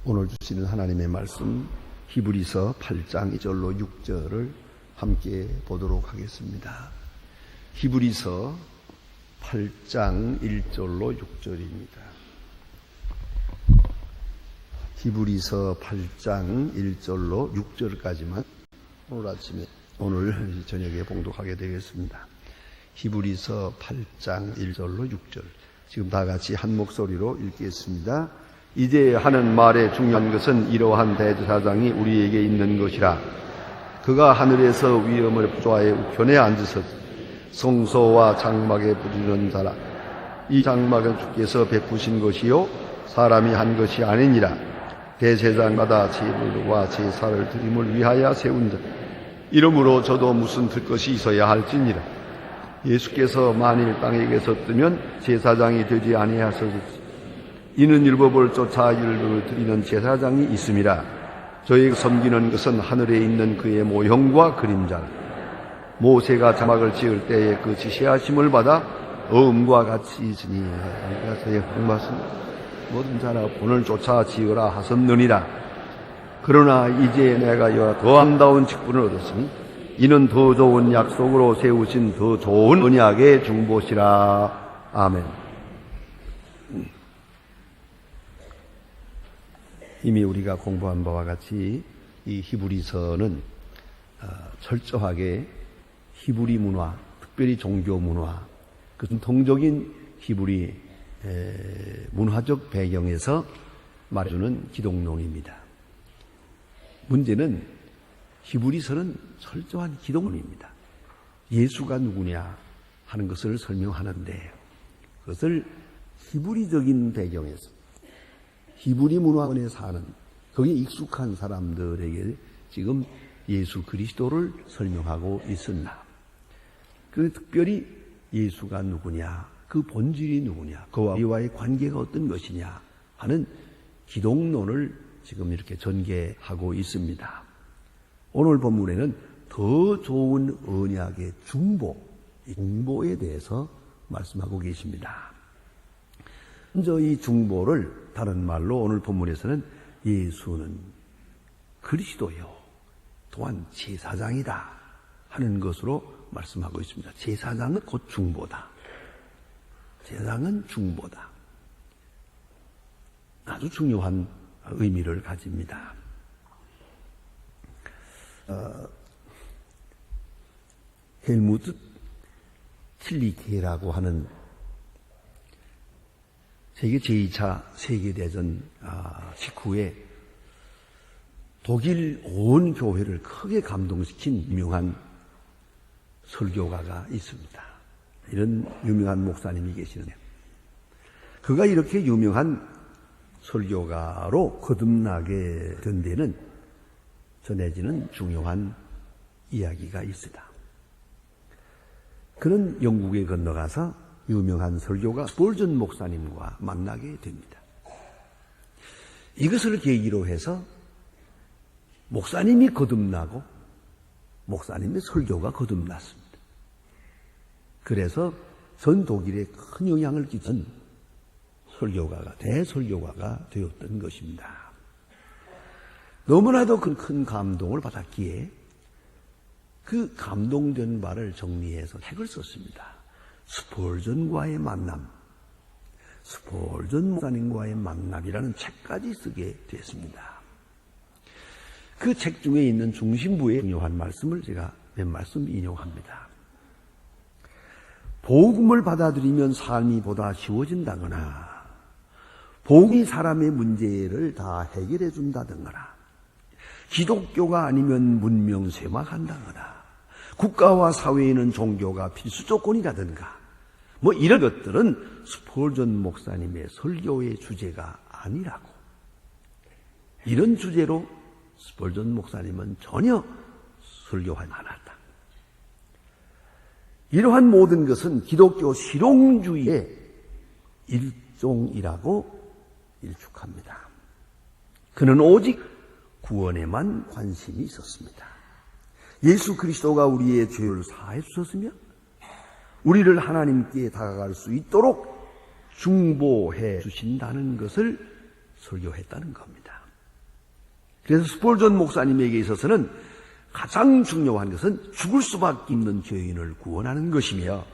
오늘 주시는 하나님의 말씀 히브리서 8장 1절로 6절을 함께 보도록 하겠습니다. 히브리서 8장 1절로 6절입니다. 히브리서 8장 1절로 6절까지만 오늘 저녁에 봉독하게 되겠습니다. 히브리서 8장 1절로 6절. 지금 다 같이 한 목소리로 읽겠습니다. 이제 하는 말의 중요한 것은 이러한 대제사장이 우리에게 있는 것이라. 그가 하늘에서 위엄을 좌에 우편에 앉으서 성소와 장막에 부르는 자라. 이 장막은 주께서 베푸신 것이요 사람이 한 것이 아니니라. 대제사장마다 제물과 제사를 드림을 위하여 세운 자. 이러므로 저도 무슨 들 것이 있어야 할지니라. 예수께서 만일 땅에 계셨으면 제사장이 되지 아니하셨지. 이는 율법을 쫓아 율법을 드리는 제사장이 있음이라. 저희가 섬기는 것은 하늘에 있는 그의 모형과 그림자라. 모세가 장막을 지을 때에 그 지시하심을 받아 어음과 같이 있으니 저의 말씀 모든 자라 본을 쫓아 지으라 하셨느니라. 그러나 이제 내가 더 아름다운 직분을 얻었으니 이는 더 좋은 약속으로 세우신 더 좋은 언약의 중보시라. 아멘. 이미 우리가 공부한 바와 같이 이 히브리서는 철저하게 히브리 문화, 특별히 종교 문화, 그 전통적인 히브리 문화적 배경에서 말해주는 기독론입니다. 문제는 히브리서는 철저한 기독론입니다. 예수가 누구냐 하는 것을 설명하는데 그것을 히브리적인 배경에서 히브리 문화권에 사는 거기에 익숙한 사람들에게 지금 예수 그리스도를 설명하고 있었나. 그 특별히 예수가 누구냐, 그 본질이 누구냐, 그와 우리와의 관계가 어떤 것이냐 하는 기독론을 지금 이렇게 전개하고 있습니다. 오늘 본문에는 더 좋은 언약의 중보에 대해서 말씀하고 계십니다. 먼저 이 중보를 다른 말로 오늘 본문에서는 예수는 그리스도요 또한 제사장이다 하는 것으로 말씀하고 있습니다. 제사장은 곧 중보다. 제사장은 중보다. 아주 중요한 의미를 가집니다. 헬무트 틸리케라고 하는 세계 제2차 세계대전 직후에 독일 온 교회를 크게 감동시킨 유명한 설교가가 있습니다. 이런 유명한 목사님이 계시는데요. 그가 이렇게 유명한 설교가로 거듭나게 된 데는 전해지는 중요한 이야기가 있습니다. 그는 영국에 건너가서 유명한 설교가 스폴전 목사님과 만나게 됩니다. 이것을 계기로 해서 목사님이 거듭나고 목사님의 설교가 거듭났습니다. 그래서 전 독일에 큰 영향을 끼친 설교가가 대설교가가 되었던 것입니다. 너무나도 큰 감동을 받았기에 그 감동된 바를 정리해서 책을 썼습니다. 스폴전과의 만남, 스폴전 목사님과의 만남이라는 책까지 쓰게 됐습니다. 그 책 중에 있는 중심부의 중요한 말씀을 제가 몇 말씀 인용합니다. 복음을 받아들이면 삶이 보다 쉬워진다거나 복음이 사람의 문제를 다 해결해 준다거나 기독교가 아니면 문명 쇠락한다거나 국가와 사회에는 종교가 필수 조건이라든가 이런 것들은 스폴전 목사님의 설교의 주제가 아니라고. 이런 주제로 스폴전 목사님은 전혀 설교하지 않았다. 이러한 모든 것은 기독교 실용주의의 일종이라고 일축합니다. 그는 오직 구원에만 관심이 있었습니다. 예수 그리스도가 우리의 죄를 사해 주셨으며 우리를 하나님께 다가갈 수 있도록 중보해 주신다는 것을 설교했다는 겁니다. 그래서 스폴전 목사님에게 있어서는 가장 중요한 것은 죽을 수밖에 없는 죄인을 구원하는 것이며,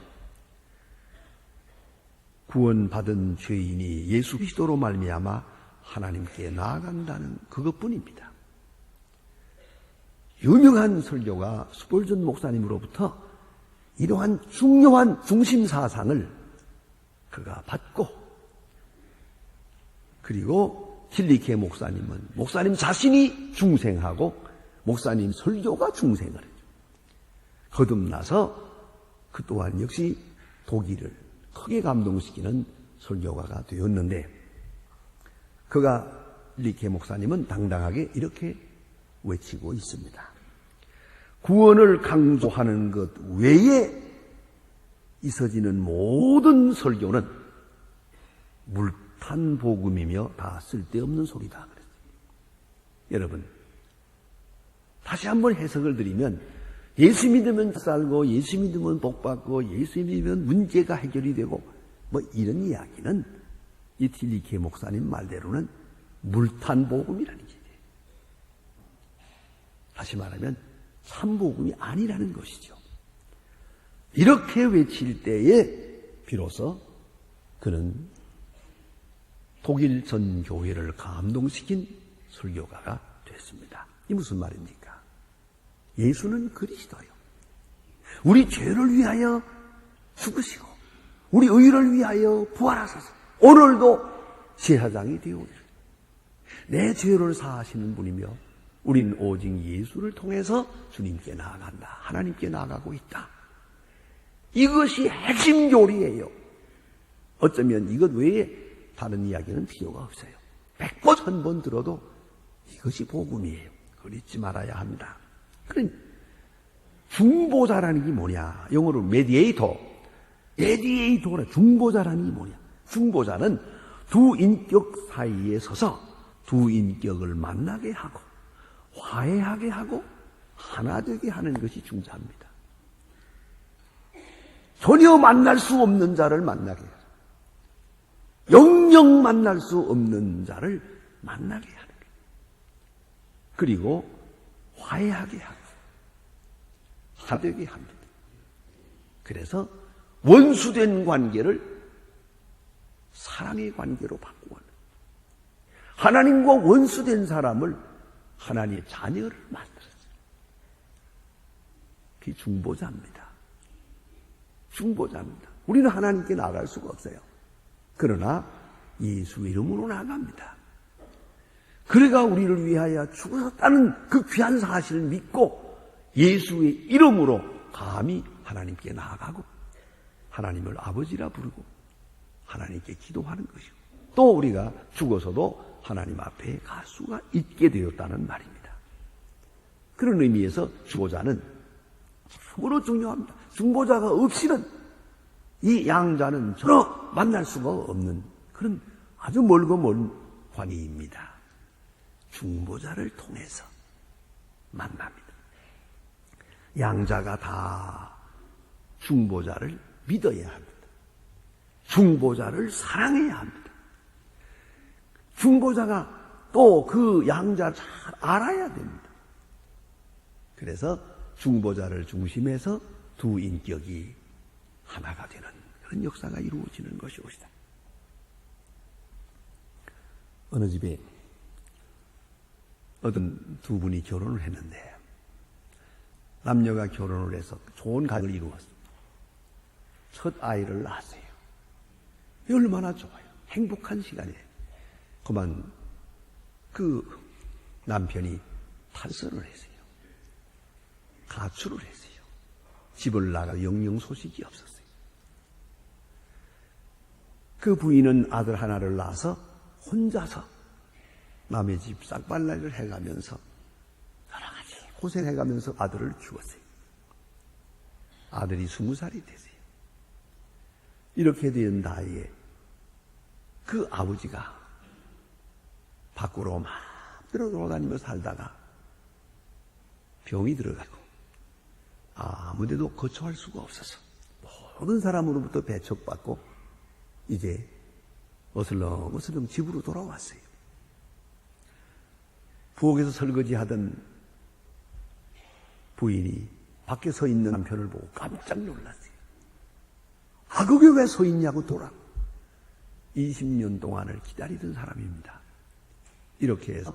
구원받은 죄인이 예수 그리스도로 말미암아 하나님께 나아간다는 그것뿐입니다. 유명한 설교가 스폴전 목사님으로부터 이러한 중요한 중심 사상을 그가 받고, 그리고 틸리케 목사님은 목사님 자신이 중생하고 목사님 설교가 중생을 했죠. 거듭나서 그 또한 역시 독일을 크게 감동시키는 설교가가 되었는데, 그가 틸리케 목사님은 당당하게 이렇게 외치고 있습니다. 구원을 강조하는 것 외에 있어지는 모든 설교는 물탄 복음이며 다 쓸데없는 소리다. 여러분, 다시 한번 해석을 드리면, 예수 믿으면 살고, 예수 믿으면 복받고, 예수 믿으면 문제가 해결이 되고, 뭐 이런 이야기는 이 틸리케 목사님 말대로는 물탄 복음이라는 얘기예요. 다시 말하면 참 복음이 아니라는 것이죠. 이렇게 외칠 때에 비로소 그는 독일 전 교회를 감동시킨 설교가가 됐습니다. 이 무슨 말입니까? 예수는 그리스도요, 우리 죄를 위하여 죽으시고 우리 의를 위하여 부활하소서 오늘도 제사장이 되오리라. 내 죄를 사하시는 분이며 우리는 오직 예수를 통해서 주님께 나아간다, 하나님께 나아가고 있다. 이것이 핵심 교리예요. 어쩌면 이것 외에 다른 이야기는 필요가 없어요. 100번, 1000번 들어도 이것이 복음이에요. 그걸 잊지 말아야 합니다. 그럼 중보자라는 게 뭐냐? 영어로 메디에이터라. 중보자라는 게 뭐냐? 중보자는 두 인격 사이에 서서 두 인격을 만나게 하고 화해하게 하고 하나 되게 하는 것이 중자입니다. 전혀 만날 수 없는 자를 만나게 하고 영영 만날 수 없는 자를 만나게 하는 거예요. 그리고 화해하게 하고 하나 되게 합니다. 그래서 원수된 관계를 사랑의 관계로 바꾸고 하나님과 원수된 사람을 하나님의 자녀를 만들었어요. 그게 중보자입니다. 중보자입니다. 우리는 하나님께 나아갈 수가 없어요. 그러나 예수의 이름으로 나아갑니다. 그래가 우리를 위하여 죽으셨다는 그 귀한 사실을 믿고 예수의 이름으로 감히 하나님께 나아가고 하나님을 아버지라 부르고 하나님께 기도하는 것이고, 또 우리가 죽어서도 하나님 앞에 갈 수가 있게 되었다는 말입니다. 그런 의미에서 중보자는 참으로 중요합니다. 중보자가 없이는 이 양자는 전혀 만날 수가 없는 그런 아주 멀고 먼 관계입니다. 중보자를 통해서 만납니다. 양자가 다 중보자를 믿어야 합니다. 중보자를 사랑해야 합니다. 중보자가 또 그 양자를 잘 알아야 됩니다. 그래서 중보자를 중심해서 두 인격이 하나가 되는 그런 역사가 이루어지는 것이옵니다. 어느 집에 어떤 두 분이 결혼을 했는데 남녀가 결혼을 해서 좋은 가정을 이루었습니다. 첫 아이를 낳았어요. 얼마나 좋아요. 행복한 시간이에요. 그만 그 남편이 탈선을 했어요. 가출을 했어요. 집을 나가 영영 소식이 없었어요. 그 부인은 아들 하나를 낳아서 혼자서 남의 집 싹발랄을 해가면서 여러 가지 고생해가면서 아들을 키웠어요. 아들이 20살이 됐어요. 이렇게 된 나이에 그 아버지가 밖으로 마음대로 돌아다니며 살다가 병이 들어가고 아무데도 거처할 수가 없어서 모든 사람으로부터 배척받고 이제 어슬렁어슬렁 집으로 돌아왔어요. 부엌에서 설거지하던 부인이 밖에 서 있는 남편을 보고 깜짝 놀랐어요. 아, 거기 왜 서 있냐고 돌아. 20년 동안을 기다리던 사람입니다. 이렇게 해서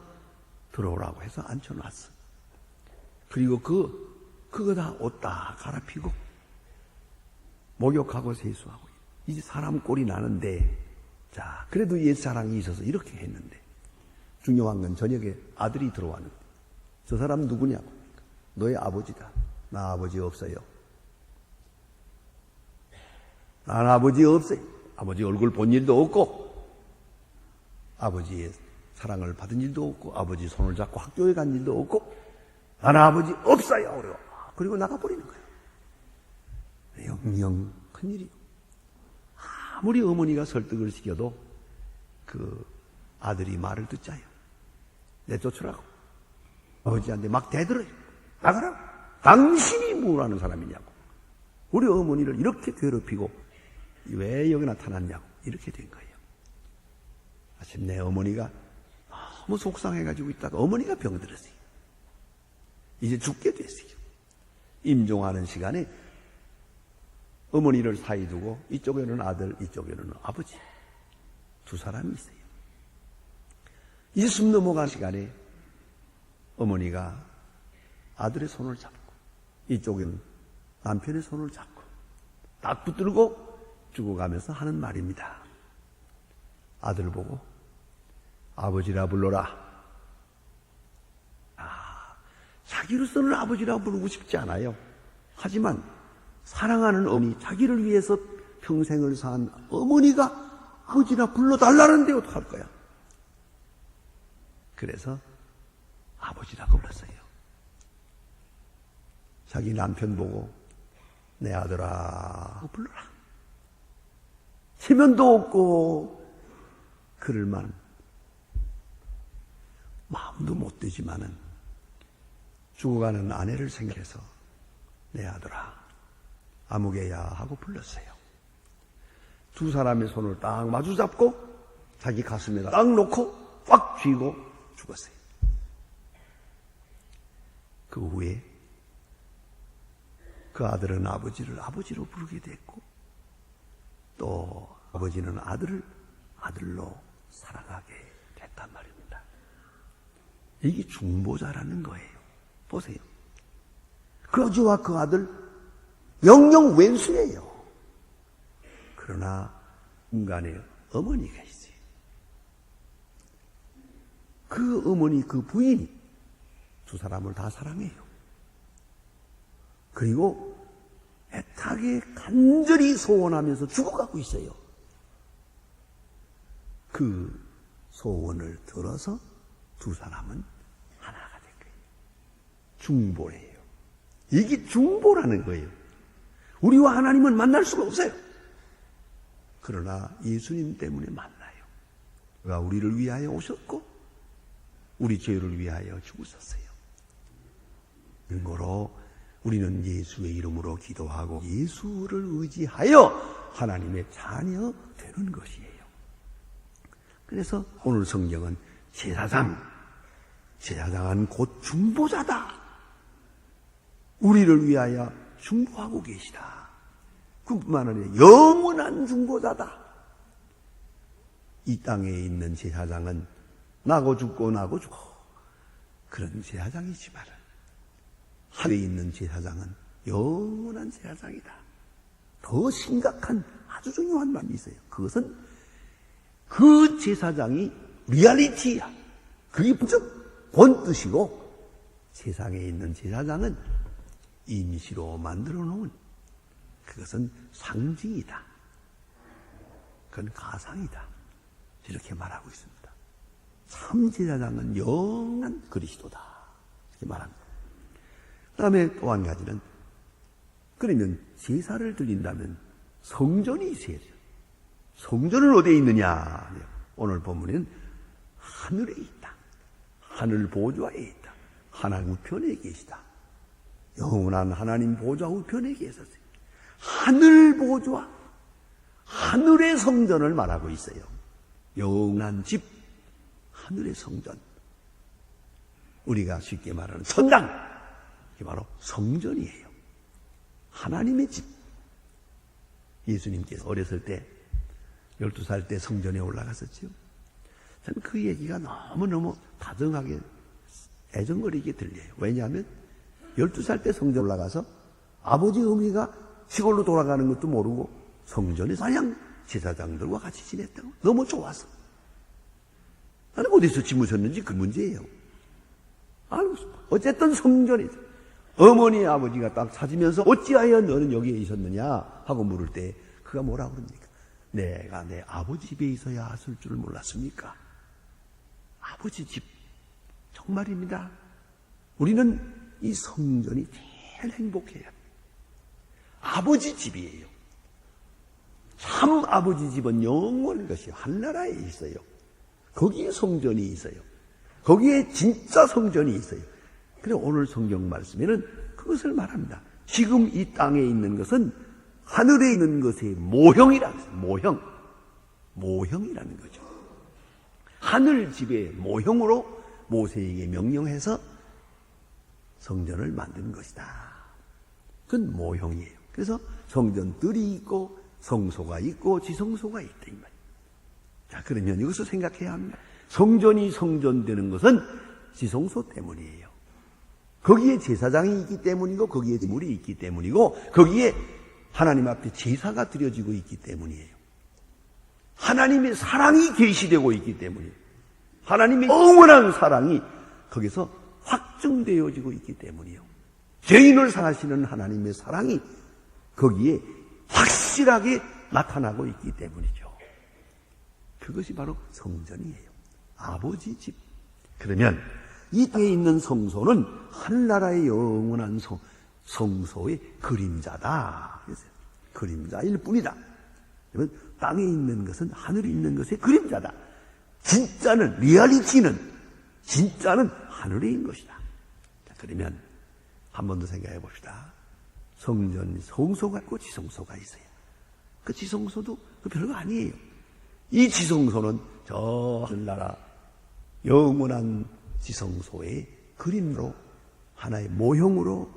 들어오라고 해서 앉혀놨어. 그리고 그거 다 옷 다 갈아피고 목욕하고 세수하고 이제 사람 꼴이 나는데, 자, 그래도 옛사랑이 있어서 이렇게 했는데, 중요한 건 저녁에 아들이 들어왔는데, 저 사람 누구냐고. 너의 아버지다. 나 아버지 없어요. 난 아버지 없어요. 아버지 얼굴 본 일도 없고, 아버지의 사랑을 받은 일도 없고, 아버지 손을 잡고 학교에 간 일도 없고, 난 아버지 없어요. 그리고 나가버리는 거예요. 영영 큰일이요. 아무리 어머니가 설득을 시켜도 그 아들이 말을 듣자요. 내쫓으라고. 아버지한테 막 대들어요. 나가라고. 당신이 뭐라는 사람이냐고. 우리 어머니를 이렇게 괴롭히고 왜 여기 나타났냐고. 이렇게 된 거예요. 마침내 어머니가 너무 속상해가지고 있다가 어머니가 병들었어요. 이제 죽게 됐어요. 임종하는 시간에 어머니를 사이 두고 이쪽에는 아들, 이쪽에는 아버지. 두 사람이 있어요. 이제 숨 넘어간 시간에 어머니가 아들의 손을 잡고 이쪽에는 남편의 손을 잡고 딱 붙들고 죽어가면서 하는 말입니다. 아들 보고 아버지라 불러라. 자기로서는 아버지라 부르고 싶지 않아요. 하지만 사랑하는 어머니, 자기를 위해서 평생을 산 어머니가 아버지라 불러달라는데 어떡할 거야. 그래서 아버지라고 불렀어요. 자기 남편 보고 내 아들아 불러라. 체면도 없고 그럴만 마음도 못 되지만은 죽어가는 아내를 생각해서 내 아들아 아무개야 하고 불렀어요. 두 사람의 손을 딱 마주 잡고 자기 가슴에다 딱 놓고 꽉 쥐고 죽었어요. 그 후에 그 아들은 아버지를 아버지로 부르게 됐고 또 아버지는 아들을 아들로 살아가게 됐단 말입니다. 이게 중보자라는 거예요. 보세요. 그 아버지와 그 아들 영영 왼수예요. 그러나 인간의 어머니가 있어요. 그 어머니, 그 부인이 두 사람을 다 사랑해요. 그리고 애타게 간절히 소원하면서 죽어가고 있어요. 그 소원을 들어서 두 사람은 하나가 된 거예요. 중보예요. 이게 중보라는 거예요. 우리와 하나님은 만날 수가 없어요. 그러나 예수님 때문에 만나요. 그가 우리를 위하여 오셨고 우리 죄를 위하여 죽으셨어요. 이거로 우리는 예수의 이름으로 기도하고 예수를 의지하여 하나님의 자녀 되는 것이에요. 그래서 오늘 성경은 제사장은 곧 중보자다. 우리를 위하여 중보하고 계시다. 그뿐만 아니라 영원한 중보자다. 이 땅에 있는 제사장은 나고 죽고 그런 제사장이지만 하늘에 있는 제사장은 영원한 제사장이다. 더 심각한 아주 중요한 말이 있어요. 그것은 그 제사장이 리얼리티야. 그게 본뜻이고 세상에 있는 제사장은 임시로 만들어 놓은 그것은 상징이다. 그건 가상이다. 이렇게 말하고 있습니다. 참 제사장은 영원한 그리스도다. 이렇게 말합니다. 그 다음에 또 한 가지는 그러면 제사를 드린다면 성전이 있어야죠. 성전은 어디에 있느냐? 오늘 본문에는 하늘에 있다. 하늘 보좌에 있다. 하나님 우편에 계시다. 영원한 하나님 보좌 우편에 계셨어요. 하늘 보좌, 하늘의 성전을 말하고 있어요. 영원한 집, 하늘의 성전. 우리가 쉽게 말하는 천당, 이게 바로 성전이에요. 하나님의 집. 예수님께서 어렸을 때 12살 때 성전에 올라갔었죠. 저는 그 얘기가 너무너무 다정하게 애정거리게 들려요. 왜냐하면 12살 때 성전 올라가서 아버지 어머니가 시골로 돌아가는 것도 모르고 성전에서 그냥 제사장들과 같이 지냈다고. 너무 좋아서. 나는 어디서 지무셨는지 그 문제예요. 어쨌든 성전에서 어머니 아버지가 딱 찾으면서 어찌하여 너는 여기에 있었느냐 하고 물을 때 그가 뭐라 그럽니까? 내가 내 아버지 집에 있어야 했을 줄 몰랐습니까? 아버지 집. 정말입니다. 우리는 이 성전이 제일 행복해야 합니다. 아버지 집이에요. 참 아버지 집은 영원한 것이요. 한나라에 있어요. 거기에 성전이 있어요. 거기에 진짜 성전이 있어요. 그래 오늘 성경 말씀에는 그것을 말합니다. 지금 이 땅에 있는 것은 하늘에 있는 것의 모형이라고 했어요. 모형이라는 거죠. 하늘 집의 모형으로 모세에게 명령해서 성전을 만든 것이다. 그건 모형이에요. 그래서 성전들이 있고 성소가 있고 지성소가 있다 이 말이에요. 자, 그러면 이것을 생각해야 합니다. 성전이 성전되는 것은 지성소 때문이에요. 거기에 제사장이 있기 때문이고 거기에 물이 있기 때문이고 거기에 하나님 앞에 제사가 드려지고 있기 때문이에요. 하나님의 사랑이 계시되고 있기 때문이에요. 하나님의 영원한 사랑이 거기서 확증되어지고 있기 때문이에요. 죄인을 사랑하시는 하나님의 사랑이 거기에 확실하게 나타나고 있기 때문이죠. 그것이 바로 성전이에요. 아버지 집. 그러면 이 땅에 있는 성소는 하늘나라의 영원한 성소의 그림자다. 그림자일 뿐이다. 그러면 땅에 있는 것은 하늘에 있는 것의 그림자다. 진짜는, 리얼리티는, 진짜는 하늘에 있는 것이다. 자, 그러면 한 번 더 생각해 봅시다. 성소가 있고 지성소가 있어요. 그 지성소도 그 별거 아니에요. 이 지성소는 저 하늘나라 영원한 지성소의 그림으로 하나의 모형으로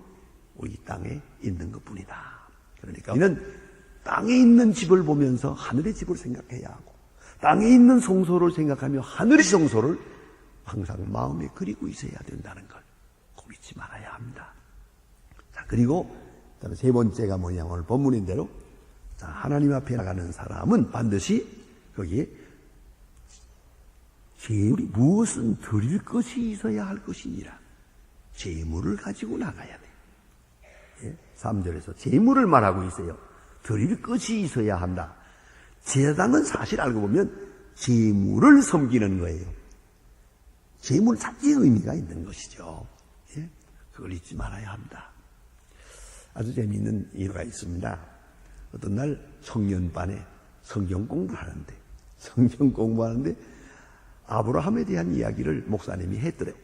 우리 땅에 있는 것뿐이다. 그러니까 우리는 땅에 있는 집을 보면서 하늘의 집을 생각해야 하고 땅에 있는 성소를 생각하며 하늘의 성소를 항상 마음에 그리고 있어야 된다는 걸 꼭 잊지 말아야 합니다. 자, 그리고 세 번째가 뭐냐, 오늘 본문인 대로 자, 하나님 앞에 나가는 사람은 반드시 거기에 재물이 무엇은 드릴 것이 있어야 할 것이니라. 재물을 가지고 나가야 돼. 예? 3절에서 재물을 말하고 있어요. 드릴 것이 있어야 한다. 제사장은 사실 알고 보면 재물을 섬기는 거예요. 재물 자체의 의미가 있는 것이죠. 예? 그걸 잊지 말아야 합니다. 아주 재미있는 일화가 있습니다. 어떤 날 청년반에 성경 공부하는데 아브라함에 대한 이야기를 목사님이 했더래요.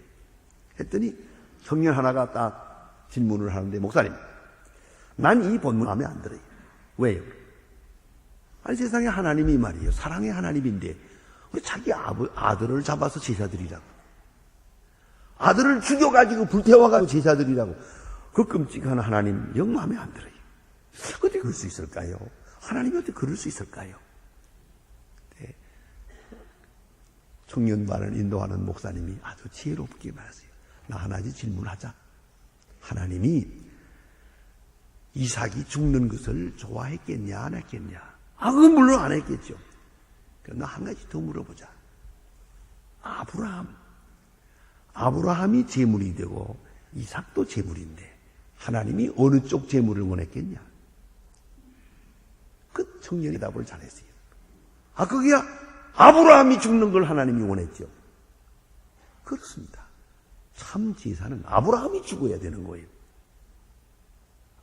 했더니 청년 하나가 딱 질문을 하는데, 목사님, 난 이 본문 마음에 안 들어요. 왜요? 아니, 세상에 하나님이 말이에요. 사랑의 하나님인데 왜 자기 아들을 잡아서 제사드리라고, 아들을 죽여가지고 불태워가지고 제사드리라고, 그 끔찍한 하나님 영 마음에 안 들어요. 어떻게 그럴 수 있을까요? 하나님이 어떻게 그럴 수 있을까요? 네. 청년반을 인도하는 목사님이 아주 지혜롭게 말하세요. 나 하나씩 질문하자. 하나님이 이삭이 죽는 것을 좋아했겠냐 안 했겠냐? 그건 물론 안 했겠죠. 그러나 한 가지 더 물어보자. 아브라함이 제물이 되고 이삭도 제물인데 하나님이 어느 쪽 제물을 원했겠냐? 그 청년이 답을 잘했어요. 그게 아브라함이 죽는 걸 하나님이 원했죠. 그렇습니다. 참 제사는 아브라함이 죽어야 되는 거예요.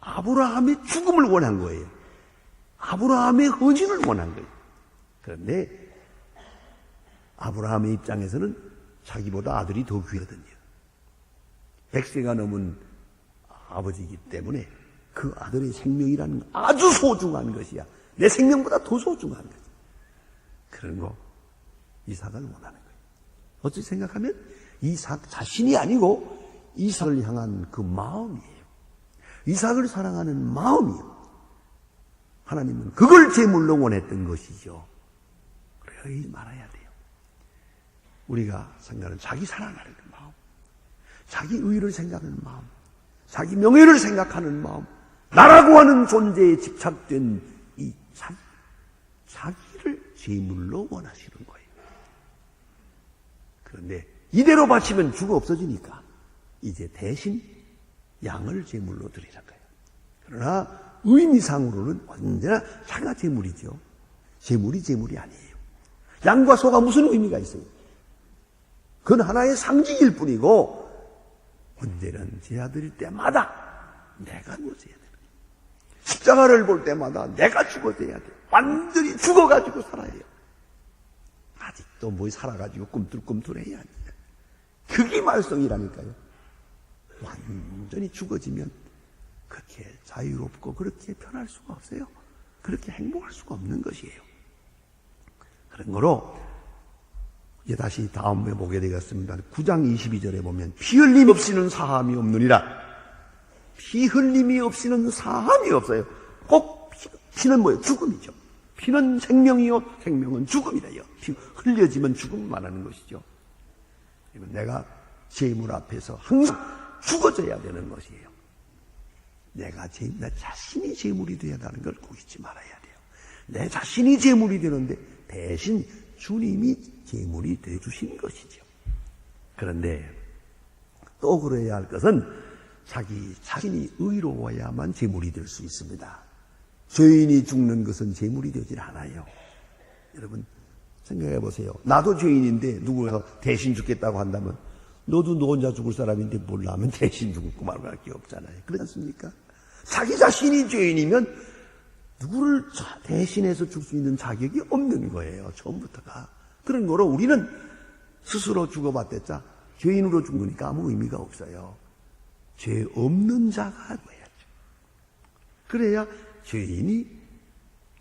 아브라함의 죽음을 원한 거예요. 아브라함의 헌신을 원한 거예요. 그런데 아브라함의 입장에서는 자기보다 아들이 더 귀하거든요. 100세가 넘은 아버지이기 때문에 그 아들의 생명이라는 건 아주 소중한 것이야. 내 생명보다 더 소중한 거지. 그런 거 이삭을 원하는 거예요. 어찌 생각하면 이삭 자신이 아니고 이삭을 향한 그 마음이에요. 이삭을 사랑하는 마음이에요. 하나님은 그걸 제물로 원했던 것이죠. 그러지 말아야 돼요. 우리가 생각하는 자기 사랑하는 마음, 자기 의를 생각하는 마음, 자기 명예를 생각하는 마음, 나라고 하는 존재에 집착된 이 자기를 제물로 원하시는 거예요. 그런데 이대로 바치면 주가 없어지니까 이제 대신 양을 제물로 드리는 거예요. 그러나 의미상으로는 언제나 자기가 제물이죠. 제물이 아니에요. 양과 소가 무슨 의미가 있어요? 그건 하나의 상징일 뿐이고 언제는 제사 드릴 때마다 내가 죽어져야 돼요. 십자가를 볼 때마다 내가 죽어져야 돼요. 완전히 죽어가지고 살아야 돼요. 아직도 뭐 살아가지고 꿈틀꿈틀해야 돼요. 그게 말썽이라니까요. 완전히 죽어지면 그렇게 자유롭고 그렇게 편할 수가 없어요. 그렇게 행복할 수가 없는 것이에요. 그런 거로 이제 다시 다음에 보게 되겠습니다. 9장 22절에 보면 피 흘림 없이는 사함이 없느니라. 피 흘림이 없이는 사함이 없어요. 꼭 피는 뭐예요? 죽음이죠. 피는 생명이요, 생명은 죽음이래요. 피 흘려지면 죽음 말하는 것이죠. 내가 제물 앞에서 항상 죽어져야 되는 것이에요. 내 자신이 제물이 되어야 하는 걸 꼭 잊지 말아야 돼요. 내 자신이 제물이 되는데 대신 주님이 제물이 되어주신 것이죠. 그런데 또 그래야 할 것은 자기 자신이 의로워야만 제물이 될 수 있습니다. 죄인이 죽는 것은 제물이 되질 않아요. 여러분 생각해 보세요. 나도 죄인인데 누구가 대신 죽겠다고 한다면 너도 너 혼자 죽을 사람인데 몰라 하면 대신 죽고 말할 게 없잖아요. 그렇지 않습니까? 자기 자신이 죄인이면 누구를 대신해서 줄 수 있는 자격이 없는 거예요. 처음부터가. 그런 거로 우리는 스스로 죽어봤댔자 죄인으로 죽으니까 아무 의미가 없어요. 죄 없는 자가 돼야죠. 그래야 죄인이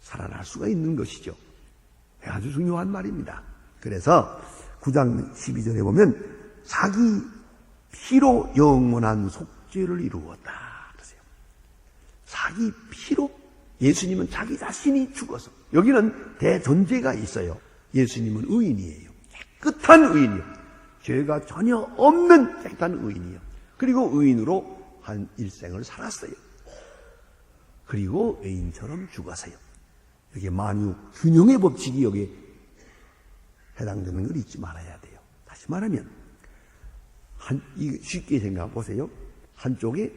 살아날 수가 있는 것이죠. 아주 중요한 말입니다. 그래서 9장 12절에 보면 자기 피로 영원한 속죄를 이루었다. 그러세요. 자기 피로 예수님은 자기 자신이 죽어서 여기는 대전제가 있어요. 예수님은 의인이에요. 깨끗한 의인이요. 죄가 전혀 없는 깨끗한 의인이요. 그리고 의인으로 한 일생을 살았어요. 그리고 의인처럼 죽었어요. 여기 만유 균형의 법칙이 여기에 해당되는 걸 잊지 말아야 돼요. 다시 말하면 쉽게 생각해 보세요. 한쪽에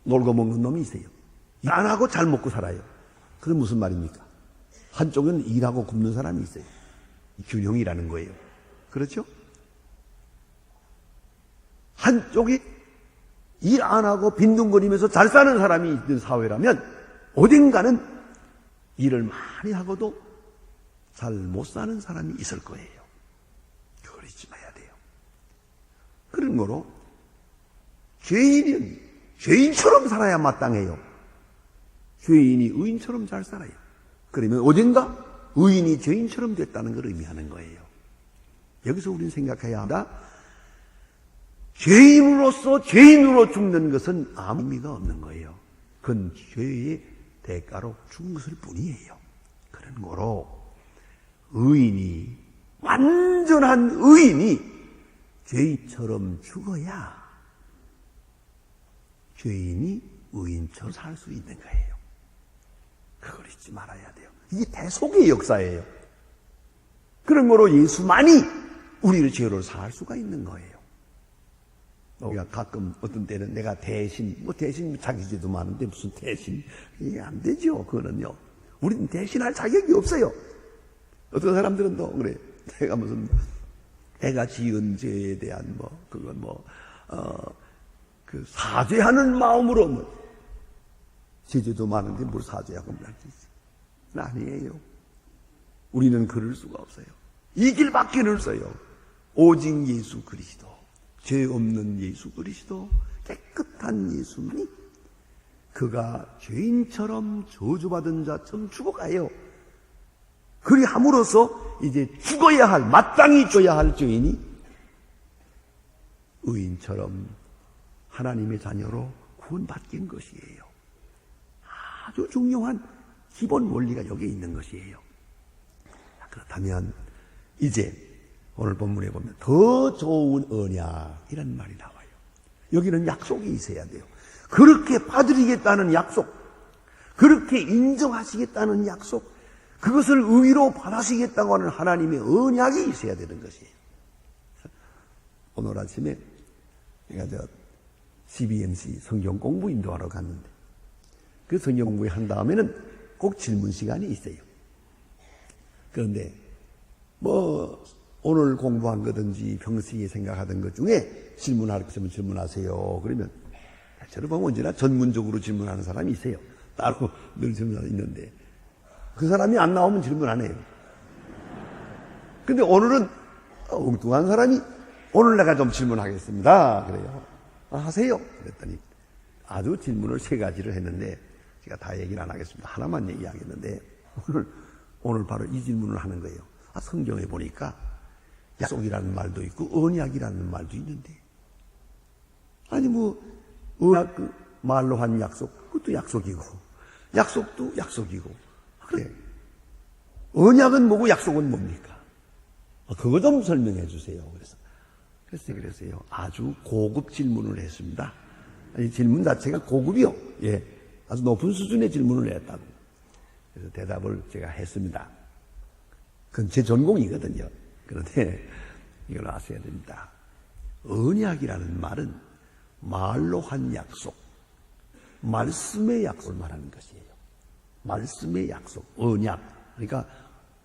놀고 먹는 놈이 있어요. 일 안 하고 잘 먹고 살아요. 그건 무슨 말입니까? 한쪽은 일하고 굶는 사람이 있어요. 균형이라는 거예요. 그렇죠? 한쪽이 일 안 하고 빈둥거리면서 잘 사는 사람이 있는 사회라면 어딘가는 일을 많이 하고도 잘 못 사는 사람이 있을 거예요. 그걸 잊지 마야 돼요. 그런 거로 죄인은 죄인처럼 살아야 마땅해요. 죄인이 의인처럼 잘 살아요. 그러면 어딘가 의인이 죄인처럼 됐다는 걸 의미하는 거예요. 여기서 우리는 생각해야 한다. 죄인으로서 죄인으로 죽는 것은 아무 의미가 없는 거예요. 그건 죄의 대가로 죽은 것일 뿐이에요. 그런 거로 의인이 완전한 의인이 죄인처럼 죽어야 죄인이 의인처럼 살 수 있는 거예요. 그걸 잊지 말아야 돼요. 이게 대속의 역사예요. 그런 거로 예수만이 우리를 죄로 살 수가 있는 거예요. 우리가 가끔 어떤 때는 내가 대신 자기 죄도 많은데 무슨 대신, 이게 안 되죠. 그거는요. 우리는 대신할 자격이 없어요. 어떤 사람들은 또 그래. 내가 무슨 내가 지은 죄에 대한 그 사죄하는 마음으로 죄도 많은데 뭘 사죄하고 말 수 있어요. 아니에요. 우리는 그럴 수가 없어요. 이 길밖에 없어요. 오직 예수 그리스도, 죄 없는 예수 그리스도, 깨끗한 예수만이 그가 죄인처럼 저주받은 자처럼 죽어가요. 그리 함으로써 이제 죽어야 할, 마땅히 죽어야 할 죄인이 의인처럼 하나님의 자녀로 구원받긴 것이에요. 아주 중요한 기본 원리가 여기에 있는 것이에요. 그렇다면 이제 오늘 본문에 보면 더 좋은 언약이라는 말이 나와요. 여기는 약속이 있어야 돼요. 그렇게 받으리겠다는 약속, 그렇게 인정하시겠다는 약속, 그것을 의로 받으시겠다고 하는 하나님의 언약이 있어야 되는 것이에요. 오늘 아침에 제가 CBMC 성경 공부 인도하러 갔는데 그 성경 공부한 다음에는 꼭 질문 시간이 있어요. 그런데 오늘 공부한 거든지 평소에 생각하던 것 중에 질문할 것 있으면 질문하세요. 그러면 저를 보면 언제나 전문적으로 질문하는 사람이 있어요. 따로 늘 질문하는 있는데 그 사람이 안 나오면 질문 안 해요. 근데 오늘은 엉뚱한 사람이 오늘 내가 좀 질문하겠습니다. 그래요. 하세요. 그랬더니 아주 질문을 3가지를 했는데 제가 다 얘기를 안 하겠습니다. 하나만 얘기하겠는데 오늘 바로 이 질문을 하는 거예요. 성경에 보니까 약속이라는 말도 있고 언약이라는 말도 있는데 아니 언약 말로 한 약속 그것도 약속이고 약속도 약속이고 그래 언약은 뭐고 약속은 뭡니까? 그거 좀 설명해 주세요. 그랬어요. 아주 고급 질문을 했습니다. 이 질문 자체가 고급이요. 예, 아주 높은 수준의 질문을 했다고. 그래서 대답을 제가 했습니다. 그건 제 전공이거든요. 그런데 이걸 아셔야 됩니다. 언약이라는 말은 말로 한 약속, 말씀의 약속을 말하는 것이에요. 말씀의 약속, 언약. 그러니까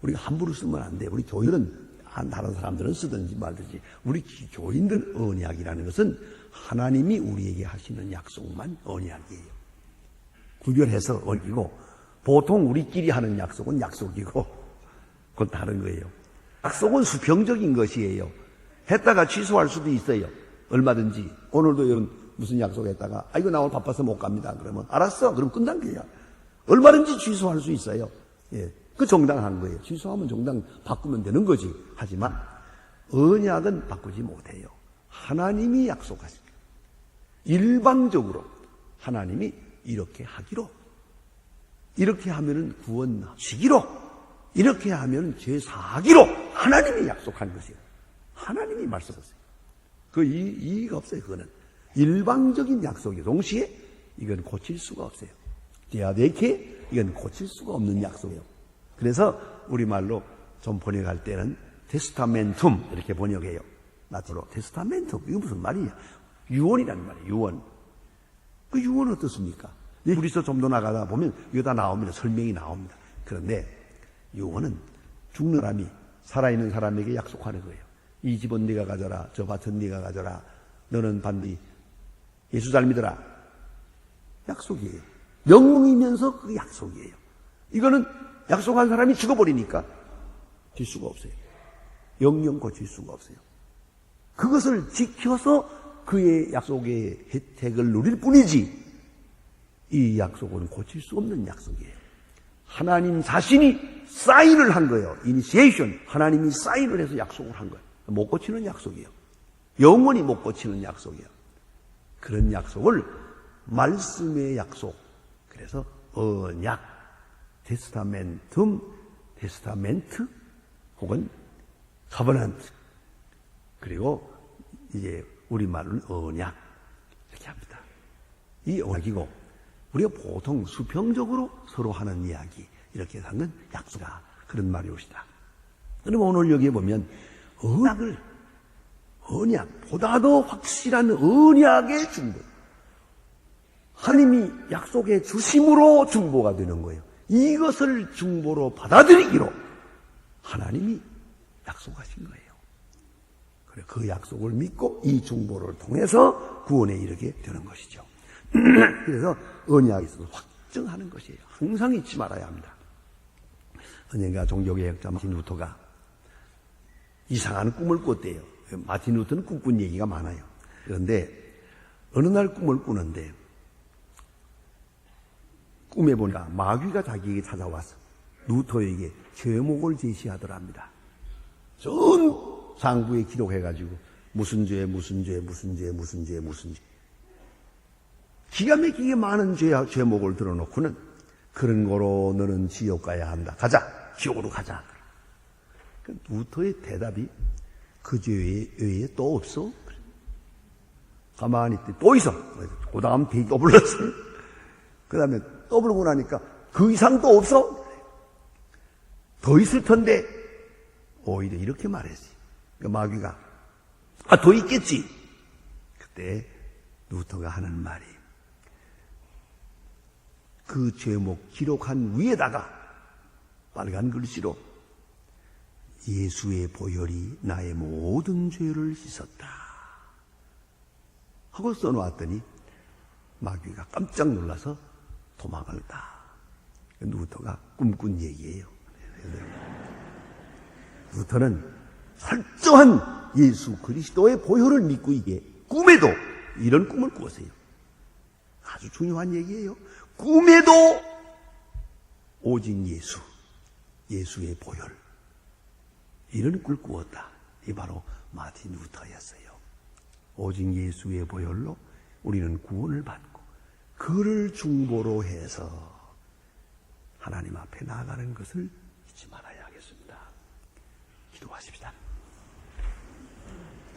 우리가 함부로 쓰면 안 돼요. 우리 교인들은 다른 사람들은 쓰든지 말든지 우리 교인들 언약이라는 것은 하나님이 우리에게 하시는 약속만 언약이에요. 구별해서 언약이고 보통 우리끼리 하는 약속은 약속이고 그건 다른 거예요. 약속은 수평적인 것이에요. 했다가 취소할 수도 있어요. 얼마든지. 오늘도 이런 무슨 약속했다가 이거 나 오늘 바빠서 못 갑니다. 그러면 알았어. 그럼 끝난 거야. 얼마든지 취소할 수 있어요. 예. 그 정당한 거예요. 취소하면 정당 바꾸면 되는 거지. 하지만 언약은 바꾸지 못해요. 하나님이 약속하신 거예요. 일방적으로 하나님이 이렇게 하기로, 이렇게 하면은 구원하시기로, 이렇게 하면은 죄 사하기로 하나님이 약속한 것이에요. 하나님이 말씀하세요. 그 이의가 없어요. 그거는 일방적인 약속이 동시에 이건 고칠 수가 없어요. 디아데케 이건 고칠 수가 없는 약속이에요. 그래서 우리말로 좀 번역할 때는 테스타멘툼 이렇게 번역해요. 라틴어로 테스타멘툼. 이거 무슨 말이냐? 유언이라는 말이에요. 유언. 그 유언은 어떻습니까? 우리서 좀 더 나가다 보면 이거 다 나옵니다. 설명이 나옵니다. 그런데 유언은 죽는 사람이 살아있는 사람에게 약속하는 거예요. 이 집은 네가 가져라. 저 밭은 네가 가져라. 너는 반드시 예수 잘 믿어라. 약속이에요. 명령이면서 그 약속이에요. 이거는 약속한 사람이 죽어버리니까 질 수가 없어요. 영영 고칠 수가 없어요. 그것을 지켜서 그의 약속의 혜택을 누릴 뿐이지 이 약속은 고칠 수 없는 약속이에요. 하나님 자신이 사인을 한 거예요. 이니시에이션. 하나님이 사인을 해서 약속을 한 거예요. 못 고치는 약속이에요. 영원히 못 고치는 약속이에요. 그런 약속을 말씀의 약속. 그래서 언약. 테스타멘트 혹은 커버넌트 그리고 이제 우리말로는 언약 이렇게 합니다. 이 언약이고 우리가 보통 수평적으로 서로 하는 이야기 이렇게 하는 건 약속이다 그런 말이 옵시다. 그럼 오늘 여기에 보면 언약보다 더 확실한 언약의 중보 하나님이 약속해 주심으로 중보가 되는 거예요. 이것을 중보로 받아들이기로 하나님이 약속하신 거예요. 그래 그 약속을 믿고 이 중보를 통해서 구원에 이르게 되는 것이죠. 그래서 언약에 있어서 확정하는 것이에요. 항상 잊지 말아야 합니다. 언젠가 종교개혁자 마틴 루터가 이상한 꿈을 꿨대요. 마틴 루터는 꿈꾼 얘기가 많아요. 그런데 어느 날 꿈을 꾸는데 꿈에 보니까 마귀가 자기에게 찾아와서 루터에게 제목을 제시하더랍니다. 전 상부에 기록해가지고 무슨 죄. 기가 막히게 많은 제목을 들어놓고는 그런 거로 너는 지옥 가야 한다. 가자. 지옥으로 가자. 루터의 대답이 그 죄 외에 또 없어? 가만히 있더니 또 있어. 그 다음 또 불렀어요. 그 다음에 또 부르고 나니까 그 이상 또 없어? 더 있을 텐데 오히려 이렇게 말했지. 마귀가 더 있겠지. 그때 루터가 하는 말이 그 제목 기록한 위에다가 빨간 글씨로 예수의 보혈이 나의 모든 죄를 씻었다 하고 써놓았더니 마귀가 깜짝 놀라서 도망을 가. 루터가 꿈꾼 얘기예요. 루터는 철저한 예수 그리스도의 보혈을 믿고 이게 꿈에도 이런 꿈을 꾸었어요. 아주 중요한 얘기예요. 꿈에도 오직 예수의 보혈 이런 꿈을 꾸었다. 이 바로 마틴 루터였어요. 오직 예수의 보혈로 우리는 구원을 받고 그를 중보로 해서 하나님 앞에 나아가는 것을 잊지 말아야 하겠습니다. 기도하십시다.